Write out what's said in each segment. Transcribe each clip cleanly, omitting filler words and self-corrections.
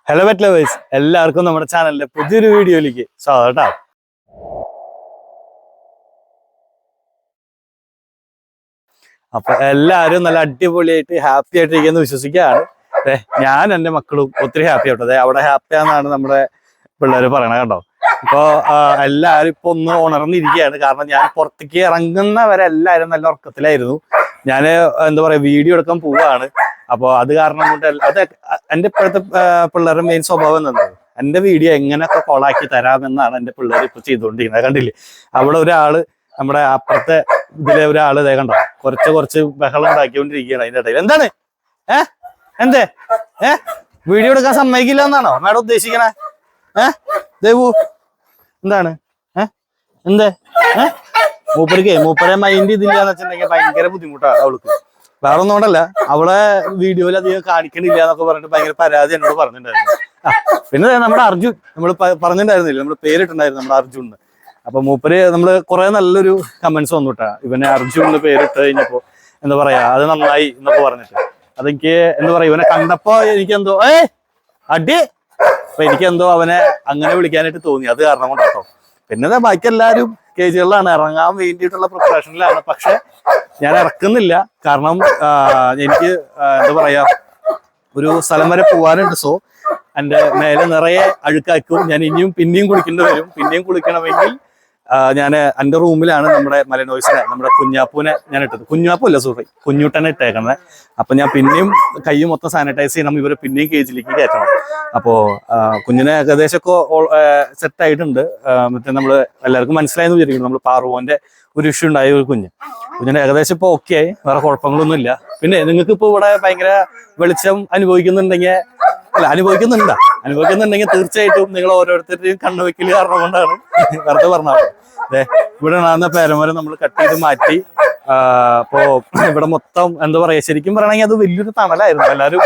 Hello pet lovers, എല്ലാവർക്കും നമ്മുടെ ചാനലിന്റെ പുതിയൊരു വീഡിയോയിലേക്ക് സ്വാഗതം. അപ്പൊ എല്ലാവരും നല്ല അടിപൊളിയായിട്ട് ഹാപ്പി ആയിട്ടിരിക്കുന്നു വിശ്വസിക്കുകയാണ്. ഞാൻ എന്റെ മക്കളും ഒത്തിരി ഹാപ്പി ആവട്ടെ. അവിടെ ഹാപ്പിയാന്നാണ് നമ്മുടെ പിള്ളേര് പറയണത് കേട്ടോ. ഇപ്പൊ എല്ലാവരും ഇപ്പൊ ഒന്ന് ഉണർന്നിരിക്കുകയാണ്. കാരണം ഞാൻ പുറത്തേക്ക് ഇറങ്ങുന്നവരെല്ലാവരും നല്ല ഉറക്കത്തിലായിരുന്നു. ഞാൻ എന്താ പറയാ വീഡിയോ എടുക്കാൻ പോവാണ്. അപ്പൊ അത് കാരണം കൊണ്ട് അത് എന്റെ ഇപ്പോഴത്തെ പിള്ളേരുടെ മെയിൻ സ്വഭാവം എന്നത് എന്റെ വീഡിയോ എങ്ങനെയൊക്കെ കോളാക്കി തരാമെന്നാണ് എന്റെ പിള്ളേർ ഇപ്പൊ ചെയ്തുകൊണ്ടിരിക്കുന്നത്. കണ്ടില്ലേ, അവിടെ ഒരാള് നമ്മുടെ അപ്പുറത്തെ ഇതിലെ ഒരാള് ഇതേ കണ്ടോ കുറച്ച് ബഹളം ഉണ്ടാക്കിക്കൊണ്ടിരിക്കുകയാണ്. അതിന്റെ ഇടയിൽ എന്താണ് എന്തേ വീഡിയോ എടുക്കാൻ സമ്മതിക്കില്ല എന്നാണോ മാഡം ഉദ്ദേശിക്കണേ? ദേവു എന്താണ് എന്തേ മൂപ്പരെ മൈൻഡ് ഇതില്ല എന്ന് വെച്ചിട്ടുണ്ടെങ്കിൽ ഭയങ്കര ബുദ്ധിമുട്ടാണ് അവൾക്ക്. വേറെ ഒന്നും കൊണ്ടല്ല, അവളെ വീഡിയോയിൽ അധികം കാണിക്കണില്ല എന്നൊക്കെ പറഞ്ഞിട്ട് ഭയങ്കര പരാതി എന്നോട് പറഞ്ഞിട്ടുണ്ടായിരുന്നു. പിന്നെ നമ്മുടെ അർജുൻ നമ്മൾ പറഞ്ഞിട്ടുണ്ടായിരുന്നില്ല, നമ്മൾ പേരിട്ടുണ്ടായിരുന്നു നമ്മുടെ അർജുന്. അപ്പൊ മൂപ്പര് നമ്മള് കുറെ നല്ലൊരു കമന്റ്സ് വന്നുട്ടാ ഇവനെ അർജുന് പേരിട്ട് കഴിഞ്ഞപ്പോ എന്താ പറയാ അത് നന്നായി എന്നൊക്കെ പറഞ്ഞിട്ട്. അതെനിക്ക് എന്താ പറയാ ഇവനെ കണ്ടപ്പോ എനിക്കെന്തോ അടി അപ്പൊ എനിക്കെന്തോ അവനെ അങ്ങനെ വിളിക്കാനായിട്ട് തോന്നി. അത് കാരണം കൊണ്ടാട്ടോ. പിന്നെ ബാക്കി എല്ലാവരും കേജുകളിലാണ്, ഇറങ്ങാൻ വേണ്ടിയിട്ടുള്ള പ്രിപ്പറേഷനിലാണ്. പക്ഷെ ഞാൻ ഇറക്കുന്നില്ല. കാരണം എനിക്ക് എന്താ പറയാ ഒരു സ്ഥലം വരെ പോകാനുണ്ട്. സോ എൻ്റെ മേലെ നിറയെ അഴുക്കാക്കും. ഞാൻ പിന്നെയും കുളിക്കേണ്ടി വരും. പിന്നെയും കുളിക്കണമെങ്കിൽ ഞാൻ എൻ്റെ റൂമിലാണ് നമ്മുടെ മലനോയ്സിനെ നമ്മുടെ കുഞ്ഞാപ്പൂനെ ഞാൻ ഇട്ടത്. കുഞ്ഞാപ്പൂല്ല സോറി കുഞ്ഞൂട്ടനെ ഇട്ടേക്കുന്നത്. അപ്പൊ ഞാൻ പിന്നെയും കൈ മൊത്തം സാനിറ്റൈസ് ചെയ്യണം. ഇവരെ പിന്നെയും കേജിലേക്ക് കയറ്റണം. അപ്പോ കുഞ്ഞിനെ ഏകദേശം ഒക്കെ സെറ്റ് ആയിട്ടുണ്ട്. മറ്റേ നമ്മള് എല്ലാവർക്കും മനസ്സിലായെന്ന് വിചാരിക്കുന്നു, നമ്മൾ പാറുവോന്റെ ഒരു ഇഷ്യൂ ഉണ്ടായ ഒരു കുഞ്ഞിനെ ഏകദേശം ഇപ്പൊ ഓക്കെ ആയി. വേറെ കുഴപ്പങ്ങളൊന്നും ഇല്ല. പിന്നെ നിങ്ങൾക്ക് ഇപ്പൊ ഇവിടെ ഭയങ്കര വെളിച്ചം അനുഭവിക്കുന്നുണ്ടെങ്കിൽ തീർച്ചയായിട്ടും നിങ്ങൾ ഓരോരുത്തരുടെയും കണ്ണുവെക്കല് കാരണം കൊണ്ടാണ്. വെറുതെ പറഞ്ഞാൽ ഇവിടെ കാണുന്ന പേരമരം നമ്മൾ കട്ട് ചെയ്ത് മാറ്റി. അപ്പോ ഇവിടെ മൊത്തം എന്താ പറയാ ശരിക്കും പറയണെങ്കിൽ അത് വലിയൊരു തണലായിരുന്നു. എല്ലാവരും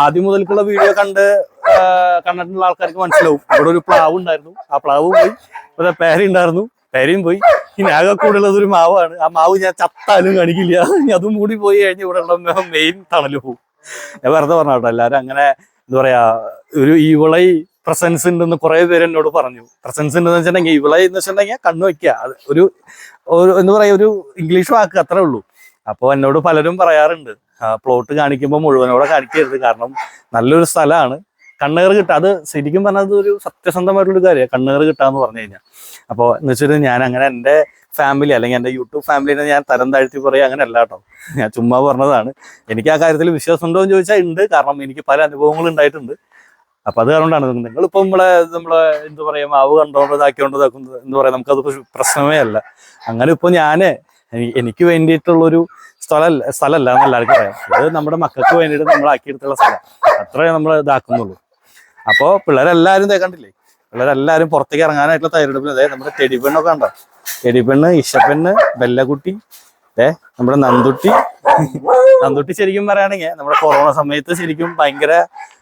ആദ്യം മുതൽക്കുള്ള വീഡിയോ കണ്ടിട്ടുള്ള ആൾക്കാർക്ക് മനസ്സിലാവും. ഇവിടെ ഒരു പ്ലാവ് ഉണ്ടായിരുന്നു, ആ പ്ലാവ് പോയി. ഇവിടെ പേര ഉണ്ടായിരുന്നു, പേരയും പോയി. ഇനി ആകെ കൂടുതലുള്ളത് ഒരു മാവാണ്. ആ മാവ് ഞാൻ ചത്താലും കാണിക്കില്ല. അതും കൂടി പോയി കഴിഞ്ഞ് ഇവിടെ ഉള്ള മെയിൻ തണല് പോകും. ഞാൻ വെറുതെ പറഞ്ഞോട്ടോ. എല്ലാവരും അങ്ങനെ എന്താ പറയാ ഒരു ഇവളൈ പ്രസൻസ് ഉണ്ടെന്ന് കുറെ പേര് എന്നോട് പറഞ്ഞു. പ്രസൻസ് ഉണ്ടെന്ന് വെച്ചിട്ടുണ്ടെങ്കിൽ ഇവളൈ എന്ന് വെച്ചിട്ടുണ്ടെങ്കിൽ കണ്ണു വയ്ക്കുക, അത് ഒരു എന്താ പറയാ ഒരു ഇംഗ്ലീഷ് വാക്ക് അത്രേ ഉള്ളൂ. അപ്പോൾ എന്നോട് പലരും പറയാറുണ്ട് പ്ലോട്ട് കാണിക്കുമ്പോൾ മുഴുവനോടെ കാണിക്കരുത്, കാരണം നല്ലൊരു സ്ഥലമാണ്, കണ്ണേർ കിട്ടുക. അത് ശരിക്കും പറഞ്ഞത് ഒരു സത്യസന്ധമായിട്ടുള്ളൊരു കാര്യമാണ് കണ്ണേർ കിട്ടാന്ന് പറഞ്ഞു കഴിഞ്ഞാൽ. അപ്പോൾ എന്ന് വെച്ചിട്ട് ഞാൻ അങ്ങനെ എൻ്റെ ഫാമിലി അല്ലെങ്കിൽ എൻ്റെ യൂട്യൂബ് ഫാമിലിനെ ഞാൻ തരം താഴ്ത്തി പറയുക അങ്ങനെ അല്ല കേട്ടോ. ഞാൻ ചുമ്മാ പറഞ്ഞതാണ്. എനിക്ക് ആ കാര്യത്തിൽ വിശ്വാസം ഉണ്ടോ എന്ന് ചോദിച്ചാൽ ഉണ്ട്. കാരണം എനിക്ക് പല അനുഭവങ്ങളും ഉണ്ടായിട്ടുണ്ട്. അപ്പൊ അത് കാരണമാണ് നിങ്ങളിപ്പോ നമ്മളെ എന്താ പറയാ മാവ് ഇതാക്കുന്നത് എന്താ പറയാ നമുക്കത് പ്രശ്നമേ അല്ല. അങ്ങനെ ഇപ്പൊ എനിക്ക് വേണ്ടിയിട്ടുള്ളൊരു സ്ഥലമല്ല എന്ന് എല്ലാവർക്കും പറയാം. ഇത് നമ്മുടെ മക്കൾക്ക് വേണ്ടിയിട്ട് നമ്മളാക്കിയെടുത്തുള്ള സ്ഥലം, അത്രേ നമ്മൾ ഇതാക്കുന്നുള്ളൂ. അപ്പോ പിള്ളേരെല്ലാരും കണ്ടില്ലേ, പിള്ളേരെല്ലാരും പുറത്തേക്ക് ഇറങ്ങാനായിട്ടുള്ള തയ്യാറെടുപ്പിൽ. അതായത് നമ്മുടെ ടെടിപ്പെണ്ണൊക്കെ ഉണ്ടോ, ടെടിപ്പെണ്ണ്, ഇഷപ്പെണ്ണ്, ബെല്ലക്കുട്ടി, നമ്മുടെ നന്ദുട്ടി ശരിക്കും പറയുകയാണെങ്കിൽ നമ്മുടെ കൊറോണ സമയത്ത് ശരിക്കും ഭയങ്കര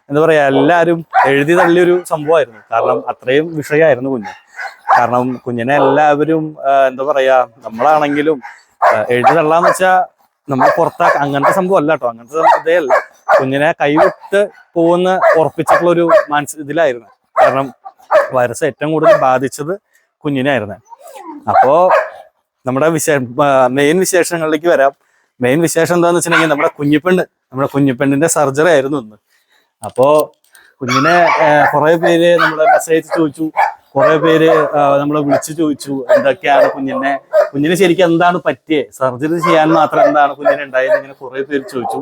എന്താ പറയാ എല്ലാരും എഴുതി തള്ളിയൊരു സംഭവമായിരുന്നു. കാരണം അത്രയും വിഷയമായിരുന്നു കുഞ്ഞ്. കാരണം കുഞ്ഞിനെ എല്ലാവരും എന്താ പറയാ നമ്മളാണെങ്കിലും എഴുതി തള്ളാന്ന് വെച്ചാൽ നമ്മൾ പുറത്താക്കുക അങ്ങനത്തെ സംഭവം അല്ല കേട്ടോ. അങ്ങനത്തെ ഇതേ അല്ല. കുഞ്ഞിനെ കൈവിട്ട് പോകുന്ന ഉറപ്പിച്ചിട്ടുള്ള ഒരു ഇതിലായിരുന്നു. കാരണം വൈറസ് ഏറ്റവും കൂടുതൽ ബാധിച്ചത് കുഞ്ഞിനായിരുന്നു. അപ്പോ നമ്മുടെ മെയിൻ വിശേഷങ്ങളിലേക്ക് വരാം. മെയിൻ വിശേഷം എന്താന്ന് വെച്ചിട്ടുണ്ടെങ്കിൽ നമ്മുടെ കുഞ്ഞിപ്പെണ്ണിന്റെ സർജറി ആയിരുന്നു ഇന്ന്. അപ്പോ കുഞ്ഞിനെ കുറെ പേര് നമ്മളെ മെസ്സേജ് ചോദിച്ചു, കുറെ പേര് നമ്മളെ വിളിച്ചു ചോദിച്ചു എന്തൊക്കെയാണ് കുഞ്ഞിനെ ശരിക്കും എന്താണ് പറ്റിയേ, സർജറി ചെയ്യാൻ മാത്രം എന്താണ് കുഞ്ഞിനെ ഉണ്ടായത്, ഇങ്ങനെ കുറെ പേര് ചോദിച്ചു.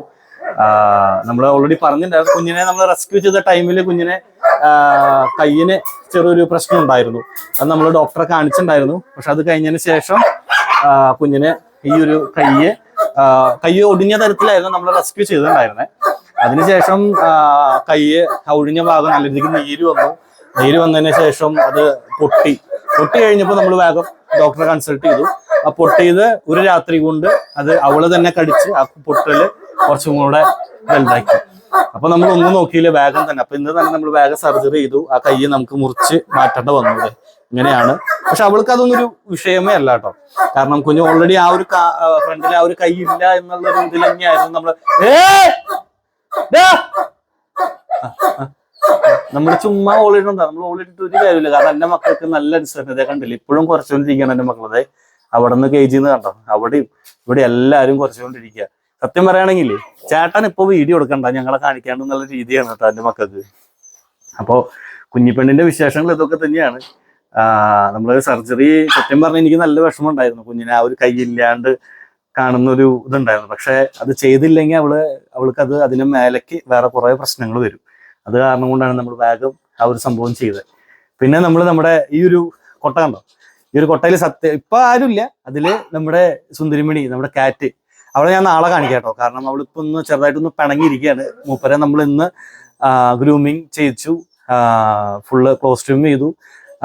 നമ്മൾ ഓൾറെഡി പറഞ്ഞിട്ടുണ്ടായിരുന്നു. കുഞ്ഞിനെ നമ്മൾ റെസ്ക്യൂ ചെയ്ത ടൈമിൽ കുഞ്ഞിനെ കയ്യിന് ചെറിയൊരു പ്രശ്നം ഉണ്ടായിരുന്നു. അത് നമ്മൾ ഡോക്ടറെ കാണിച്ചിട്ടുണ്ടായിരുന്നു. പക്ഷെ അത് കഴിഞ്ഞതിന് ശേഷം കുഞ്ഞിന് ഈ ഒരു കൈ ഒടിഞ്ഞ തരത്തിലായിരുന്നു നമ്മൾ റെസ്ക്യൂ ചെയ്തിട്ടുണ്ടായിരുന്നത്. അതിനുശേഷം ഒഴിഞ്ഞ ഭാഗം നല്ല രീതിക്ക് നീര് വന്നതിന് ശേഷം അത് പൊട്ടി കഴിഞ്ഞപ്പോൾ നമ്മൾ വേഗം ഡോക്ടറെ കൺസൾട്ട് ചെയ്തു. ആ പൊട്ടിയത് ഒരു രാത്രി കൊണ്ട് അത് അവള് തന്നെ കടിച്ച് ആ പൊട്ടല് കുറച്ചും കൂടെ വലുതാക്കി. അപ്പൊ നമ്മൾ ഒന്നും നോക്കിയില്ല, വേഗം തന്നെ. അപ്പൊ ഇന്ന് തന്നെ നമ്മൾ വേഗം സർജറി ചെയ്തു. ആ കൈ നമുക്ക് മുറിച്ച് മാറ്റേണ്ട വന്നത് ഇങ്ങനെയാണ്. പക്ഷെ അവൾക്ക് അതൊന്നും ഒരു വിഷയമേ അല്ല കേട്ടോ. കാരണം കുഞ്ഞ് ഓൾറെഡി ആ ഒരു ഫ്രണ്ടിൽ ആ ഒരു കൈ ഇല്ല എന്നുള്ള ഒരു ഇതിൽ തന്നെയായിരുന്നു നമ്മള് നമ്മൾ ചുമ്മാ ഓളിടുന്നുണ്ടാ, നമ്മൾ ഓളിട്ടിട്ട് ഒരു കാര്യമില്ല. കാരണം എന്റെ മക്കൾക്ക് നല്ല അനുസരണത കണ്ടില്ല, ഇപ്പോഴും കുറച്ചുകൊണ്ടിരിക്കുകയാണ് എന്റെ മക്കളെ. അവിടെ നിന്ന് കേജിന്ന് കണ്ടോ, അവിടെയും ഇവിടെ എല്ലാരും കുറച്ചുകൊണ്ടിരിക്കുക. സത്യം പറയുകയാണെങ്കിൽ ചേട്ടൻ ഇപ്പൊ വീഡിയോ എടുക്കണ്ട, ഞങ്ങളെ കാണിക്കാണ്ട് എന്നുള്ള രീതിയാണ് കേട്ടോ എന്റെ മക്കൾക്ക്. അപ്പോ കുഞ്ഞിപ്പെണ്ണിന്റെ വിശേഷങ്ങൾ ഇതൊക്കെ തന്നെയാണ്. നമ്മള് സർജറി സത്യം പറഞ്ഞാൽ എനിക്ക് നല്ല വിഷമം ഉണ്ടായിരുന്നു. കുഞ്ഞിനെ ആ ഒരു കൈയില്ലാണ്ട് കാണുന്നൊരു ഇതുണ്ടായിരുന്നു. പക്ഷെ അത് ചെയ്തില്ലെങ്കിൽ അവൾക്ക് അതിന് മേലേക്ക് വേറെ കുറെ പ്രശ്നങ്ങൾ വരും. അത് കാരണം കൊണ്ടാണ് നമ്മൾ വേഗം ആ ഒരു സംഭവം ചെയ്തത്. പിന്നെ നമ്മൾ നമ്മുടെ ഈ ഒരു കൊട്ട കണ്ടോ, ഈ ഒരു കൊട്ടയിൽ സത്യം ഇപ്പൊ ആരുമില്ല. അതില് നമ്മുടെ സുന്ദരിമണി, നമ്മുടെ കാറ്റ്, അവളെ ഞാൻ നാളെ കാണിക്കാം കേട്ടോ. കാരണം അവളിപ്പോ ഒന്ന് ചെറുതായിട്ടൊന്ന് പിണങ്ങിയിരിക്കുകയാണ്. മൂപ്പരെ നമ്മൾ ഇന്ന് ഗ്രൂമിങ് ചെയ്യിച്ചു, ഫുള്ള് കോസ്റ്റ്യൂം ചെയ്തു.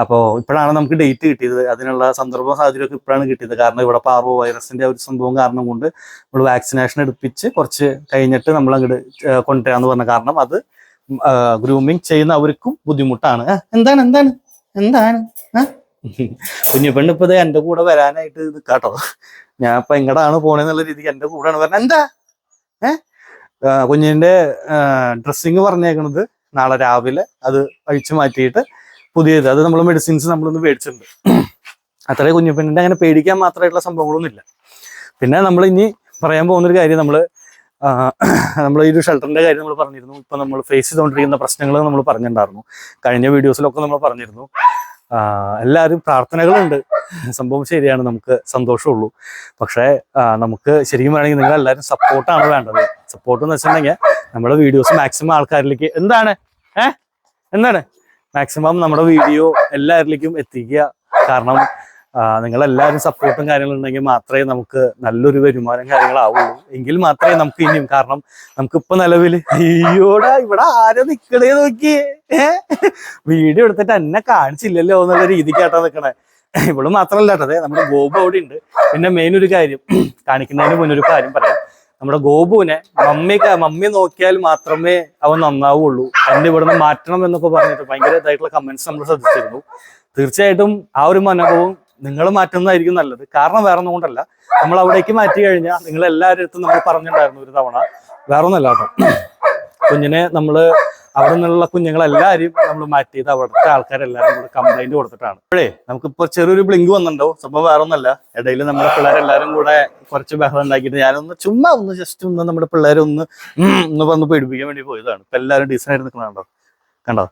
അപ്പോൾ ഇപ്പോഴാണ് നമുക്ക് ഡേറ്റ് കിട്ടിയത്. അതിനുള്ള സന്ദർഭ സാഹചര്യമൊക്കെ ഇപ്പോഴാണ് കിട്ടിയത്. കാരണം ഇവിടെ പാർവോ വൈറസിന്റെ ഒരു സംഭവം കാരണം കൊണ്ട് നമ്മൾ വാക്സിനേഷൻ എടുപ്പിച്ച് കുറച്ച് കഴിഞ്ഞിട്ട് നമ്മൾ അങ്ങോട്ട് കൊണ്ടുവരാന്ന് പറഞ്ഞ കാരണം അത് ഗ്രൂമിങ് ചെയ്യുന്ന അവർക്കും ബുദ്ധിമുട്ടാണ്. എന്താണ് എന്താണ് എന്താണ് കുഞ്ഞിപ്പെണ്ണ് ഇപ്പൊ എന്റെ കൂടെ വരാനായിട്ട് നിൽക്കാട്ടോ. ഞാൻ ഇപ്പൊ എങ്ങടാണ് പോണെന്നുള്ള രീതിക്ക് എന്റെ കൂടെയാണ് പറഞ്ഞത്. എന്താ കുഞ്ഞിന്റെ ഡ്രസ്സിങ് പറഞ്ഞേക്കണത് നാളെ രാവിലെ അത് അഴിച്ചു മാറ്റിയിട്ട് പുതിയത്, അത് നമ്മൾ മെഡിസിൻസ് നമ്മളൊന്ന് മേടിച്ചിട്ടുണ്ട്. അത്രേ കുഞ്ഞിപ്പെണ്ണിന്റെ അങ്ങനെ പേടിക്കാൻ മാത്രമായിട്ടുള്ള സംഭവങ്ങളൊന്നും ഇല്ല. പിന്നെ നമ്മൾ ഇനി പറയാൻ പോകുന്നൊരു കാര്യം, നമ്മൾ ഈ ഒരു ഷെൽട്ടറിന്റെ കാര്യം നമ്മൾ പറഞ്ഞിരുന്നു. ഇപ്പൊ നമ്മൾ ഫേസ് ചെയ്തുകൊണ്ടിരിക്കുന്ന പ്രശ്നങ്ങൾ നമ്മൾ പറഞ്ഞിട്ടുണ്ടായിരുന്നു, കഴിഞ്ഞ വീഡിയോസിലൊക്കെ നമ്മൾ പറഞ്ഞിരുന്നു. എല്ലാവരും പ്രാർത്ഥനകളുണ്ട്, സംഭവം ശരിയാണ്, നമുക്ക് സന്തോഷമുള്ളൂ. പക്ഷേ നമുക്ക് ശരിക്കും വേണമെങ്കിൽ നിങ്ങൾ എല്ലാവരും സപ്പോർട്ടാണ് വേണ്ടത്. സപ്പോർട്ട് എന്ന് വെച്ചിട്ടുണ്ടെങ്കിൽ നമ്മുടെ വീഡിയോസ് മാക്സിമം ആൾക്കാരിലേക്ക് എന്താണ് മാക്സിമം നമ്മുടെ വീഡിയോ എല്ലാവരിലേക്കും എത്തിക്കുക. കാരണം നിങ്ങളെല്ലാവരും സപ്പോർട്ടും കാര്യങ്ങളും ഉണ്ടെങ്കിൽ മാത്രമേ നമുക്ക് നല്ലൊരു വരുമാനം കാര്യങ്ങളാവുള്ളൂ. എങ്കിൽ മാത്രമേ നമുക്ക് ഇനിയും, കാരണം നമുക്കിപ്പോ നിലവിൽ അയ്യോടാ ഇവിടെ ആരോ നിക്കണേ നോക്കിയേ, വീഡിയോ എടുത്തിട്ട് എന്നെ കാണിച്ചില്ലല്ലോ എന്നുള്ള രീതിക്കാട്ടാ നിക്കണേ. ഇവിടെ മാത്രമല്ല കേട്ടതേ, നമ്മുടെ ഗോപു അവിടെ ഉണ്ട്. പിന്നെ മെയിൻ ഒരു കാര്യം കാണിക്കുന്നതിന് മുന്നൊരു കാര്യം പറയാം. നമ്മുടെ ഗോപുവിനെ മമ്മി നോക്കിയാൽ മാത്രമേ അവൻ നന്നാവുള്ളൂ, എന്നെ ഇവിടുന്ന് മാറ്റണം എന്നൊക്കെ പറഞ്ഞിട്ട് ഭയങ്കര ഇതായിട്ടുള്ള കമന്റ്സ് നമ്മൾ ശ്രദ്ധിച്ചിരുന്നു. തീർച്ചയായിട്ടും ആ ഒരു മനോഭാവം നിങ്ങൾ മാറ്റുന്നതായിരിക്കും നല്ലത്. കാരണം വേറെ ഒന്നും കൊണ്ടല്ല, നമ്മൾ അവിടേക്ക് മാറ്റി കഴിഞ്ഞാൽ നിങ്ങൾ എല്ലാവരും നമ്മൾ പറഞ്ഞിട്ടുണ്ടായിരുന്നു ഒരു തവണ, വേറെ ഒന്നല്ല കേട്ടോ. കുഞ്ഞിനെ നമ്മൾ അവിടെ നിന്നുള്ള കുഞ്ഞുങ്ങളെല്ലാവരും നമ്മൾ മാറ്റിയത് അവിടുത്തെ ആൾക്കാരെല്ലാവരും കൂടെ കംപ്ലൈന്റ് കൊടുത്തിട്ടാണ്. അപ്പോഴേ നമുക്കിപ്പോ ചെറിയൊരു ബ്ലിങ്ക് വന്നിട്ടുണ്ടോ, സംഭവം വേറെ ഒന്നല്ല. ഇടയിൽ നമ്മുടെ പിള്ളേരെല്ലാരും കൂടെ കുറച്ച് ബഹളം ഉണ്ടാക്കിയിട്ട് ഞാനൊന്ന് ചുമ്മാ ജസ്റ്റ് നമ്മുടെ പിള്ളേരെ ഒന്ന് വന്ന് പേടിപ്പിക്കാൻ വേണ്ടി പോയതാണ്. ഇപ്പൊ എല്ലാവരും ഡീസന്റ് ആയിട്ട് നിൽക്കണോ കണ്ടോ,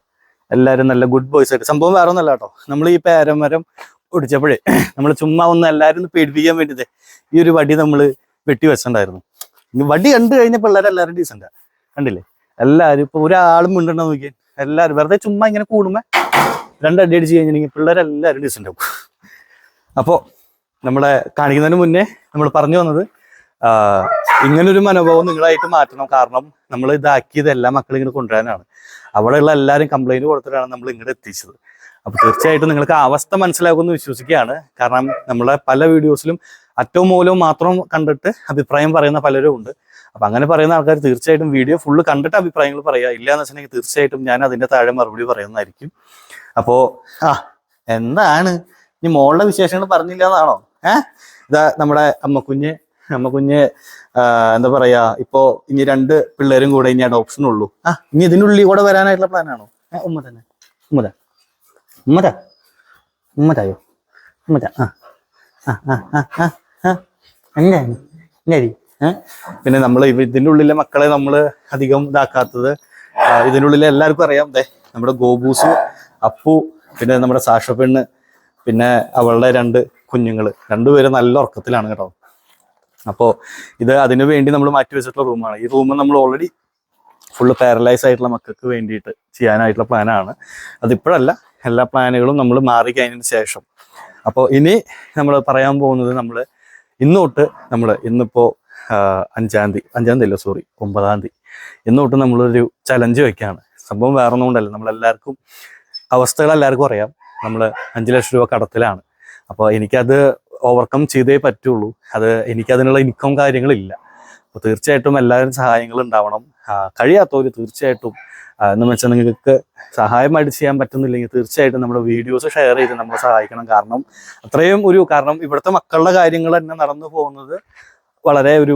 എല്ലാവരും നല്ല ഗുഡ് ബോയ്സ് ആയിട്ട്. സംഭവം വേറെ ഒന്നല്ല കേട്ടോ, നമ്മൾ ഈ പേരമരം ഒടിച്ചപ്പോഴേ നമ്മൾ ചുമ്മാ എല്ലാവരും ഒന്ന് പേടിപ്പിക്കാൻ വേണ്ടിയിട്ട് ഈ ഒരു വടി നമ്മൾ വെട്ടി വെച്ചിട്ടുണ്ടായിരുന്നു. വടി കണ്ടു കഴിഞ്ഞ പിള്ളേരെല്ലാവരും ഡീസന്റാ, കണ്ടില്ലേ? എല്ലാവരും ഇപ്പൊ ഒരാളും മിണ്ടോ നോക്കിയാൽ എല്ലാവരും വെറുതെ ചുമ്മാ ഇങ്ങനെ കൂടുമ്പോ രണ്ടടി അടിച്ച് കഴിഞ്ഞിട്ടുണ്ടെങ്കിൽ പിള്ളേരെല്ലാവരും ഡീസന്റ് ആവും. അപ്പോൾ നമ്മളെ കാണിക്കുന്നതിന് മുന്നേ നമ്മൾ പറഞ്ഞു വന്നത് ഇങ്ങനൊരു മനോഭാവം നിങ്ങളായിട്ട് മാറ്റണം. കാരണം നമ്മൾ ഇതാക്കിയത് എല്ലാ മക്കളും ഇങ്ങോട്ട് കൊണ്ടുവരാനാണ്. അവിടെയുള്ള എല്ലാവരും കംപ്ലൈന്റ് കൊടുത്തിട്ടാണ് നമ്മൾ ഇങ്ങോട്ട് എത്തിച്ചത്. അപ്പൊ തീർച്ചയായിട്ടും നിങ്ങൾക്ക് ആ അവസ്ഥ മനസ്സിലാക്കുമെന്ന് വിശ്വസിക്കുകയാണ്. കാരണം നമ്മളെ പല വീഡിയോസിലും അറ്റവും മൂലവും മാത്രം കണ്ടിട്ട് അഭിപ്രായം പറയുന്ന പലരും ഉണ്ട്. അപ്പൊ അങ്ങനെ പറയുന്ന ആൾക്കാർ തീർച്ചയായിട്ടും വീഡിയോ ഫുള്ള് കണ്ടിട്ട് അഭിപ്രായങ്ങൾ പറയുക. ഇല്ലാന്ന് വെച്ചിട്ടുണ്ടെങ്കിൽ തീർച്ചയായിട്ടും ഞാൻ അതിന്റെ താഴെ മറുപടി പറയുന്നതായിരിക്കും. അപ്പോ എന്താണ് ഇനി മോളുടെ വിശേഷങ്ങൾ പറഞ്ഞില്ല എന്നാണോ? ഇതാ നമ്മുടെ അമ്മക്കുഞ്ഞ് എന്താ പറയാ, ഇപ്പോ ഇനി 2 പിള്ളേരും കൂടെ ഇനി അഡോപ്ഷൻ ഉള്ളൂ. ഇനി ഇതിനുള്ളിൽ കൂടെ വരാനായിട്ടുള്ള പ്ലാനാണോ? ഉമ്മതായോ പിന്നെ നമ്മൾ ഇതിൻ്റെ ഉള്ളിലെ മക്കളെ നമ്മൾ അധികം ഇതാക്കാത്തത്, ഇതിനുള്ളിലെ എല്ലാവർക്കും അറിയാം. നമ്മുടെ ഗോബൂസ്, അപ്പു, പിന്നെ നമ്മുടെ സാഷപ്പെണ്ണ്, പിന്നെ അവളുടെ 2 കുഞ്ഞുങ്ങൾ, രണ്ടുപേരും നല്ല ഉറക്കത്തിലാണ് കേട്ടോ. അപ്പോൾ ഇത് അതിനു വേണ്ടി നമ്മൾ മാറ്റി വെച്ചിട്ടുള്ള റൂമാണ്. ഈ റൂം നമ്മൾ ഓൾറെഡി ഫുള്ള് പാരലൈസ് ആയിട്ടുള്ള മക്കൾക്ക് വേണ്ടിയിട്ട് ചെയ്യാനായിട്ടുള്ള പ്ലാനാണ്. അതിപ്പോഴല്ല, എല്ലാ പ്ലാനുകളും നമ്മൾ മാറിക്കഴിഞ്ഞതിന് ശേഷം. അപ്പോൾ ഇനി നമ്മൾ പറയാൻ പോകുന്നത്, നമ്മൾ ഇന്നിപ്പോൾ 5-ാം തീയതി അല്ല, സോറി 9-ാം തീയതി ഇന്നോട്ട് നമ്മളൊരു ചലഞ്ച് വെക്കുകയാണ്. സംഭവം വേറെ ഒന്നും കൊണ്ടല്ല, നമ്മളെല്ലാവർക്കും അവസ്ഥകൾ എല്ലാവർക്കും അറിയാം. നമ്മൾ 5 ലക്ഷം രൂപ കടത്തിലാണ്. അപ്പോൾ എനിക്കത് ഓവർകം ചെയ്തേ പറ്റുള്ളൂ. എനിക്കതിനുള്ള ഇൻകം കാര്യങ്ങളില്ല. അപ്പോൾ തീർച്ചയായിട്ടും എല്ലാവരും സഹായങ്ങൾ ഉണ്ടാവണം. കഴിയാത്തവർ തീർച്ചയായിട്ടും എന്ന് വെച്ചാൽ നിങ്ങൾക്ക് സഹായമായിട്ട് ചെയ്യാൻ പറ്റുന്നില്ലെങ്കിൽ തീർച്ചയായിട്ടും നമ്മുടെ വീഡിയോസ് ഷെയർ ചെയ്ത് നമ്മളെ സഹായിക്കണം. കാരണം കാരണം ഇവിടുത്തെ മക്കളുടെ കാര്യങ്ങൾ തന്നെ നടന്നു പോകുന്നത് വളരെ ഒരു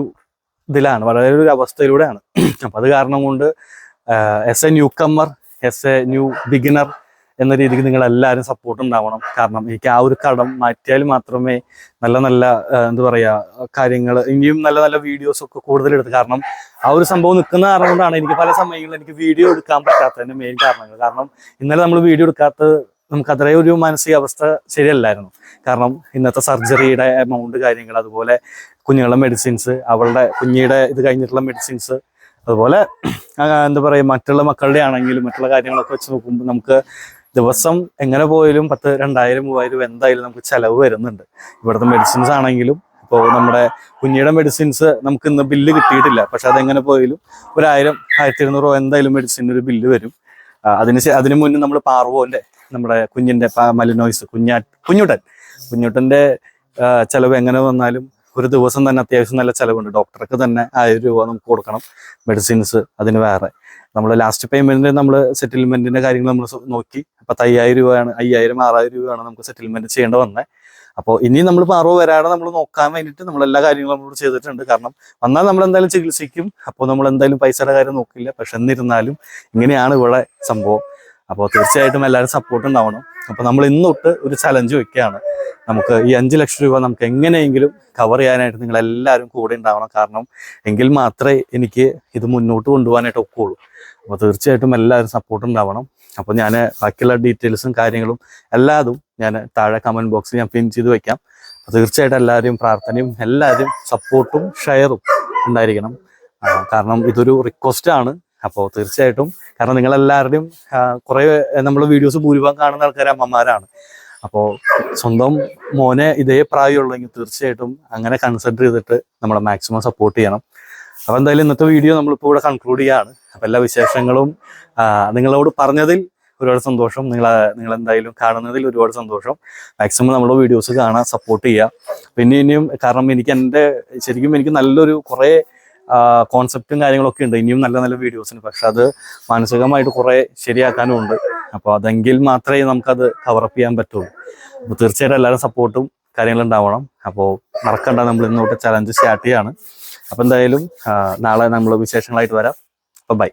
ഇതിലാണ്, വളരെ ഒരു അവസ്ഥയിലൂടെയാണ്. അപ്പം അത് കാരണം കൊണ്ട് as A new കമ്മർ as A new beginner എന്ന രീതിക്ക് നിങ്ങൾ എല്ലാവരും സപ്പോർട്ട് ഉണ്ടാവണം. കാരണം എനിക്ക് ആ ഒരു കടം മാറ്റിയാൽ മാത്രമേ നല്ല നല്ല എന്താ പറയുക കാര്യങ്ങൾ ഇനിയും നല്ല നല്ല വീഡിയോസ് ഒക്കെ കൂടുതൽ എടുത്ത്, കാരണം ആ ഒരു സംഭവം നിൽക്കുന്ന കാരണം കൊണ്ടാണ് എനിക്ക് പല സമയങ്ങളിൽ എനിക്ക് വീഡിയോ എടുക്കാൻ പറ്റാത്തതിന്റെ മെയിൻ കാരണങ്ങൾ. കാരണം ഇന്നലെ നമ്മൾ വീഡിയോ എടുക്കാത്തത് നമുക്ക് അത്രയും ഒരു മാനസികാവസ്ഥ ശരിയല്ലായിരുന്നു. കാരണം ഇന്നത്തെ സർജറിയുടെ എമൗണ്ട് കാര്യങ്ങൾ, അതുപോലെ കുഞ്ഞുങ്ങളുടെ മെഡിസിൻസ്, അവളുടെ കുഞ്ഞിയുടെ ഇത് കഴിഞ്ഞിട്ടുള്ള മെഡിസിൻസ്, അതുപോലെ എന്താ പറയുക മറ്റുള്ള മക്കളുടെ ആണെങ്കിലും മറ്റുള്ള കാര്യങ്ങളൊക്കെ വെച്ച് നോക്കുമ്പോൾ നമുക്ക് ദിവസം എങ്ങനെ പോയാലും 1000, 2000, 3000 എന്തായാലും നമുക്ക് ചിലവ് വരുന്നുണ്ട്. ഇവിടുത്തെ മെഡിസിൻസ് ആണെങ്കിലും ഇപ്പോൾ നമ്മുടെ കുഞ്ഞിയുടെ മെഡിസിൻസ് നമുക്ക് ഇന്ന് ബില്ല് കിട്ടിയിട്ടില്ല, പക്ഷെ അതെങ്ങനെ പോയാലും 1000, 1200 രൂപ എന്തായാലും മെഡിസിൻ്റെ ഒരു ബില്ല് വരും. അതിന് മുന്നേ നമ്മൾ പാർവോന്റെ നമ്മുടെ കുഞ്ഞിന്റെ മലിനോയ്സ് കുഞ്ഞുട്ടന്റെ ചിലവ് എങ്ങനെ വന്നാലും ഒരു ദിവസം തന്നെ അത്യാവശ്യം നല്ല ചിലവുണ്ട്. ഡോക്ടർക്ക് തന്നെ 1000 രൂപ നമുക്ക് കൊടുക്കണം, മെഡിസിൻസ് അതിന് വേറെ. നമ്മൾ ലാസ്റ്റ് പേയ്മെന്റ് നമ്മൾ സെറ്റിൽമെന്റിന്റെ കാര്യങ്ങൾ നമ്മൾ നോക്കി, 5000 രൂപയാണ്, 5000, 6000 രൂപയാണ് നമുക്ക് സെറ്റിൽമെന്റ് ചെയ്യേണ്ട വന്നത്. അപ്പോൾ ഇനി നമ്മൾ പാർവോ വരാതെ നമ്മൾ നോക്കാൻ വേണ്ടിയിട്ട് നമ്മൾ എല്ലാ കാര്യങ്ങളും നമ്മളോട് ചെയ്തിട്ടുണ്ട്. കാരണം വന്നാൽ നമ്മൾ എന്തായാലും ചികിത്സിക്കും, അപ്പോൾ നമ്മൾ എന്തായാലും പൈസയുടെ കാര്യം നോക്കില്ല. പക്ഷെ എന്നിരുന്നാലും ഇങ്ങനെയാണ് ഇവിടെ സംഭവം. അപ്പോൾ തീർച്ചയായിട്ടും എല്ലാവരും സപ്പോർട്ട് ഉണ്ടാവണം. അപ്പോൾ നമ്മൾ ഇന്ന് തൊട്ട് ഒരു ചലഞ്ച് വെക്കുകയാണ്, നമുക്ക് ഈ 5 ലക്ഷം രൂപ നമുക്ക് എങ്ങനെയെങ്കിലും കവർ ചെയ്യാനായിട്ട് നിങ്ങൾ എല്ലാവരും കൂടെ ഉണ്ടാവണം. കാരണം എങ്കിൽ മാത്രമേ എനിക്ക് ഇത് മുന്നോട്ട് കൊണ്ടുപോകാനായിട്ട് ഒക്കുള്ളൂ. അപ്പോൾ തീർച്ചയായിട്ടും എല്ലാവരും സപ്പോർട്ട് ഉണ്ടാവണം. അപ്പോൾ ഞാൻ ബാക്കിയുള്ള ഡീറ്റെയിൽസും കാര്യങ്ങളും എല്ലാതും ഞാൻ താഴെ കമൻറ്റ് ബോക്സിൽ ഞാൻ പിൻ ചെയ്ത് വെക്കാം. അപ്പോൾ തീർച്ചയായിട്ടും എല്ലാവരും പ്രാർത്ഥനയും എല്ലാവരും സപ്പോർട്ടും ഷെയറും ഉണ്ടായിരിക്കണം. കാരണം ഇതൊരു റിക്വസ്റ്റ് ആണ്. അപ്പോൾ തീർച്ചയായിട്ടും, കാരണം നിങ്ങളെല്ലാവരുടെയും കുറേ നമ്മൾ വീഡിയോസ് ഭൂരിഭാഗം കാണുന്ന ആൾക്കാർ അമ്മമാരാണ്. അപ്പോൾ സ്വന്തം മോനെ ഇതേ പ്രായമുള്ളെങ്കിൽ തീർച്ചയായിട്ടും അങ്ങനെ കൺസിഡർ ചെയ്തിട്ട് നമ്മളെ മാക്സിമം സപ്പോർട്ട് ചെയ്യണം. അപ്പോൾ എന്തായാലും ഇന്നത്തെ വീഡിയോ നമ്മളിപ്പോൾ ഇവിടെ കൺക്ലൂഡ് ചെയ്യുകയാണ്. അപ്പോൾ എല്ലാ വിശേഷങ്ങളും നിങ്ങളോട് പറഞ്ഞതിൽ ഒരുപാട് സന്തോഷം. നിങ്ങൾ എന്തായാലും കാണുന്നതിൽ ഒരുപാട് സന്തോഷം. മാക്സിമം നമ്മുടെ വീഡിയോസ് കാണാൻ സപ്പോർട്ട് ചെയ്യുക. പിന്നെ ഇനിയും, കാരണം ശരിക്കും എനിക്ക് നല്ലൊരു കുറേ കോൺസെപ്റ്റും കാര്യങ്ങളൊക്കെ ഉണ്ട്, ഇനിയും നല്ല നല്ല വീഡിയോസിന്. പക്ഷെ അത് മാനസികമായിട്ട് കുറേ ശരിയാക്കാനും ഉണ്ട്. അപ്പോൾ അതെങ്കിൽ മാത്രമേ നമുക്കത് കവറപ്പ് ചെയ്യാൻ പറ്റുള്ളൂ. അപ്പോൾ തീർച്ചയായിട്ടും എല്ലാവരും സപ്പോർട്ടും കാര്യങ്ങളുണ്ടാവണം. അപ്പോൾ മറക്കണ്ട, നമ്മൾ ഇന്നോട്ട് ചലഞ്ച് സ്റ്റാർട്ട് ചെയ്യാണ്. അപ്പോൾ എന്തായാലും നാളെ നമ്മൾ വിശേഷങ്ങളായിട്ട് വരാം. അപ്പോൾ ബൈ.